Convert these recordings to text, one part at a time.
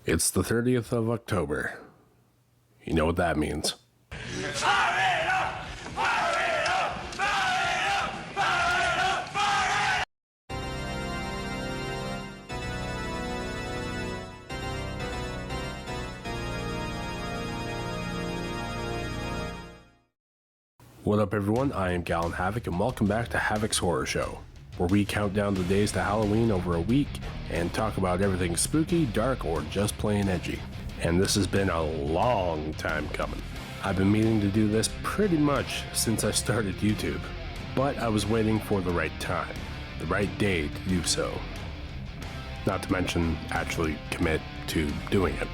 It's the 30th of October. You know what that means. What up everyone, I am Gallon Havoc and welcome back to Havoc's Horror Show, where we count down the days to Halloween over a week and talk about everything spooky, dark, or just plain edgy. And this has been a long time coming. I've been meaning to do this pretty much since I started YouTube, but I was waiting for the right time, the right day to do so. Not to mention actually commit to doing it,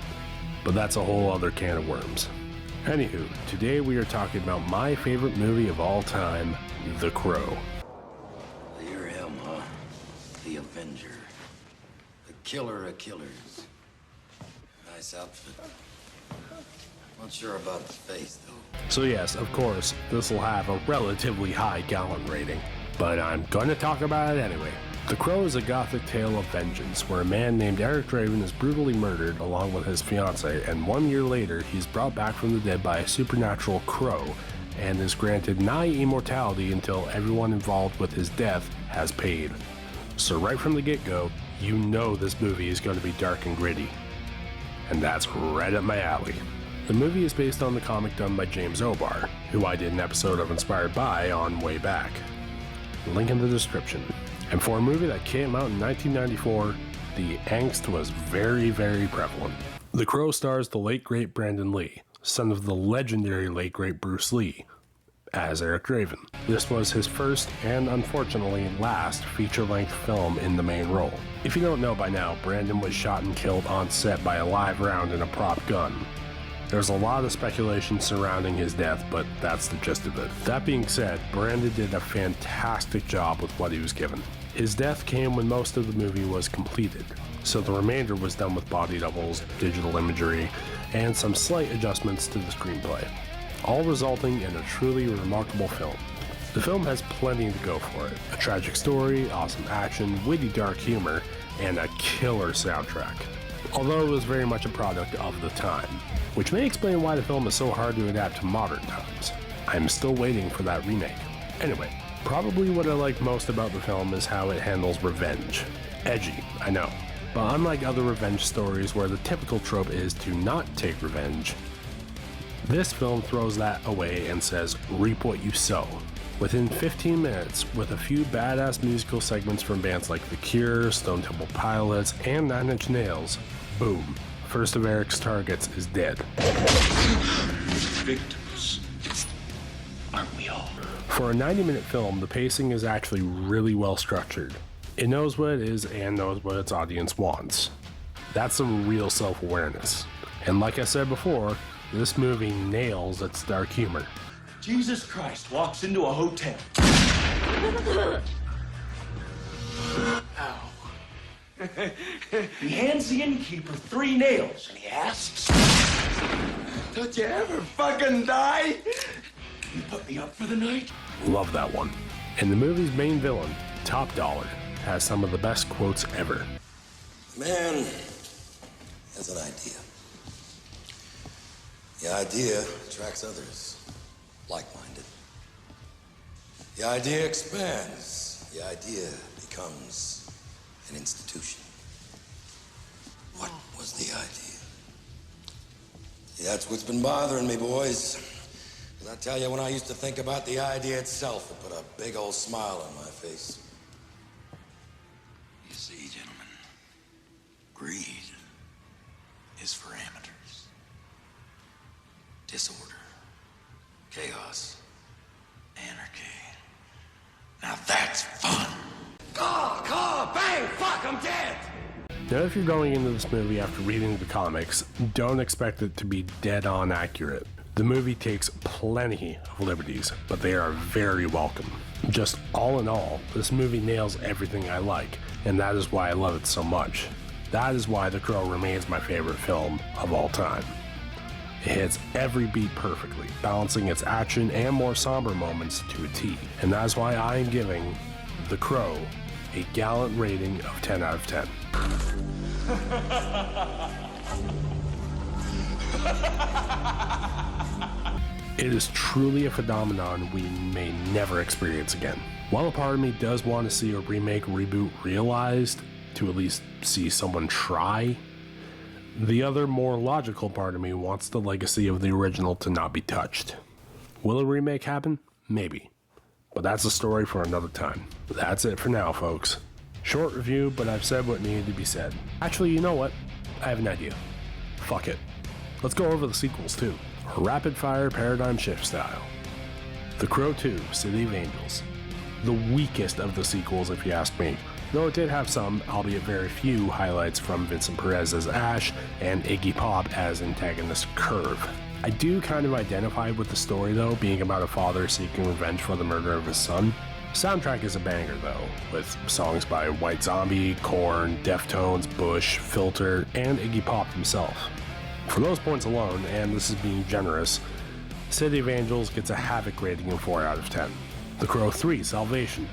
but that's a whole other can of worms. Anywho, today we are talking about my favorite movie of all time, The Crow. You're him, huh? The Avenger. The killer of killers. Nice outfit. Not sure about the face, though. So yes, of course, this will have a relatively high Gallon rating, but I'm going to talk about it anyway. The Crow is a gothic tale of vengeance where a man named Eric Draven is brutally murdered along with his fiancée, and 1 year later he's brought back from the dead by a supernatural crow and is granted nigh immortality until everyone involved with his death has paid. So right from the get-go, you know this movie is going to be dark and gritty. And that's right up my alley. The movie is based on the comic done by James O'Barr, who I did an episode of Inspired By on way back. Link in the description. And for a movie that came out in 1994, the angst was very, very prevalent. The Crow stars the late great Brandon Lee, son of the legendary late great Bruce Lee, as Eric Draven. This was his first and unfortunately last feature-length film in the main role. If you don't know by now, Brandon was shot and killed on set by a live round in a prop gun. There's a lot of speculation surrounding his death, but that's the gist of it. That being said, Brandon did a fantastic job with what he was given. His death came when most of the movie was completed, so the remainder was done with body doubles, digital imagery, and some slight adjustments to the screenplay, all resulting in a truly remarkable film. The film has plenty to go for it. A tragic story, awesome action, witty dark humor, and a killer soundtrack. Although it was very much a product of the time, which may explain why the film is so hard to adapt to modern times. I'm still waiting for that remake. Anyway, probably what I like most about the film is how it handles revenge. Edgy, I know, but unlike other revenge stories where the typical trope is to not take revenge, this film throws that away and says, reap what you sow. Within 15 minutes, with a few badass musical segments from bands like The Cure, Stone Temple Pilots, and Nine Inch Nails, boom, first of Eric's targets is dead. Victims, aren't we all? For a 90-minute film, the pacing is actually really well structured. It knows what it is and knows what its audience wants. That's some real self-awareness. And like I said before, this movie nails its dark humor. Jesus Christ walks into a hotel. Ow. He hands the innkeeper 3 nails and he asks, "Don't you ever fucking die? You put me up for the night?" Love that one. And the movie's main villain, Top Dollar, has some of the best quotes ever. Man has an idea. The idea attracts others, like-minded. The idea expands. The idea becomes an institution. What was the idea? See, that's what's been bothering me, boys. Because I tell you, when I used to think about the idea itself, it put a big old smile on my face. You see, gentlemen, greed is for amateurs. Disorder, chaos, anarchy. Now that's fun. Caw, bang, fuck, I'm dead! Now if you're going into this movie after reading the comics, don't expect it to be dead on accurate. The movie takes plenty of liberties, but they are very welcome. Just all in all, this movie nails everything I like, and that is why I love it so much. That is why The Crow remains my favorite film of all time. It hits every beat perfectly, balancing its action and more somber moments to a T. And that's why I am giving The Crow a Gallon rating of 10 out of 10. It is truly a phenomenon we may never experience again. While a part of me does want to see a remake reboot realized, to at least see someone try, the other more logical part of me wants the legacy of the original to not be touched. Will a remake happen? Maybe. But that's a story for another time. That's it for now, folks. Short review, but I've said what needed to be said. Actually, you know what? I have an idea. Fuck it. Let's go over the sequels too. Rapid fire paradigm shift style. The Crow 2, City of Angels. The weakest of the sequels if you ask me. Though it did have some, albeit very few, highlights from Vincent Perez as Ash and Iggy Pop as antagonist Curve. I do kind of identify with the story though, being about a father seeking revenge for the murder of his son. Soundtrack is a banger though, with songs by White Zombie, Korn, Deftones, Bush, Filter, and Iggy Pop himself. For those points alone, and this is being generous, City of Angels gets a Havoc rating of 4 out of 10. The Crow 3, Salvation.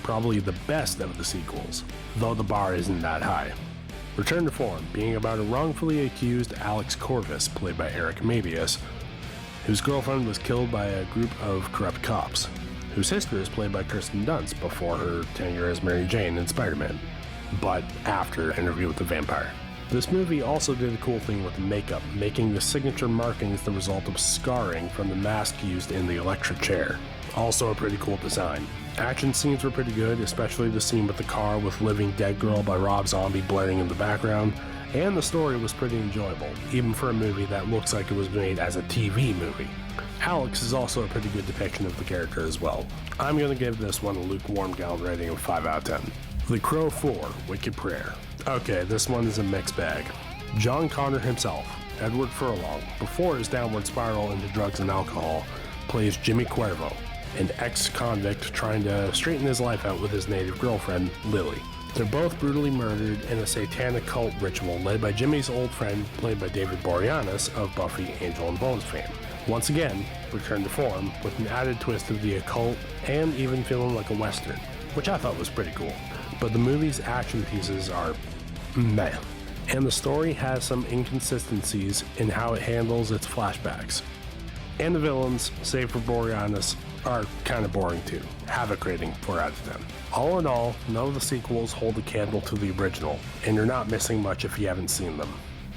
Probably the best of the sequels, though the bar isn't that high. Return to Form, being about a wrongfully accused Alex Corvus, played by Eric Mabius, whose girlfriend was killed by a group of corrupt cops, whose sister is played by Kirsten Dunst before her tenure as Mary Jane in Spider-Man, but after Interview with the Vampire. This movie also did a cool thing with the makeup, making the signature markings the result of scarring from the mask used in the electric chair. Also a pretty cool design. Action scenes were pretty good, especially the scene with the car with Living Dead Girl by Rob Zombie blaring in the background, and the story was pretty enjoyable, even for a movie that looks like it was made as a TV movie. Alex is also a pretty good depiction of the character as well. I'm going to give this one a lukewarm gallant rating of 5 out of 10. The Crow 4, Wicked Prayer. Okay, this one is a mixed bag. John Connor himself, Edward Furlong, before his downward spiral into drugs and alcohol, plays Jimmy Cuervo, an ex-convict trying to straighten his life out with his native girlfriend, Lily. They're both brutally murdered in a satanic cult ritual led by Jimmy's old friend, played by David Boreanaz of Buffy, Angel and Bones fame. Once again, return to form with an added twist of the occult and even feeling like a western, which I thought was pretty cool. But the movie's action pieces are meh, and the story has some inconsistencies in how it handles its flashbacks. And the villains, save for Boreanaz, are kind of boring too. Havoc rating 4 out of 10. All in all, none of the sequels hold a candle to the original, and you're not missing much if you haven't seen them.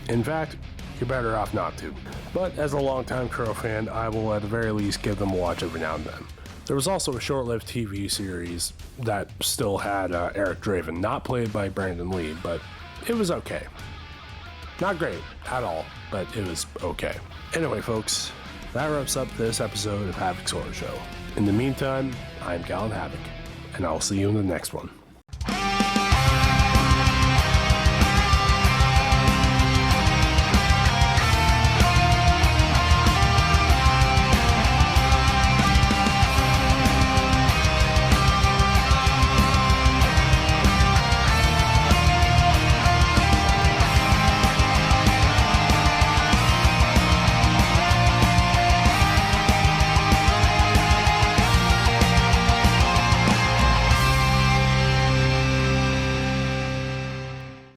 In fact, you're better off not to. But as a longtime Crow fan, I will at the very least give them a watch every now and then. There was also a short-lived TV series that still had Eric Draven, not played by Brandon Lee, but it was okay. Not great at all, but it was okay. Anyway, folks, that wraps up this episode of Havoc's Horror Show. In the meantime, I'm Gallant Havoc, and I'll see you in the next one.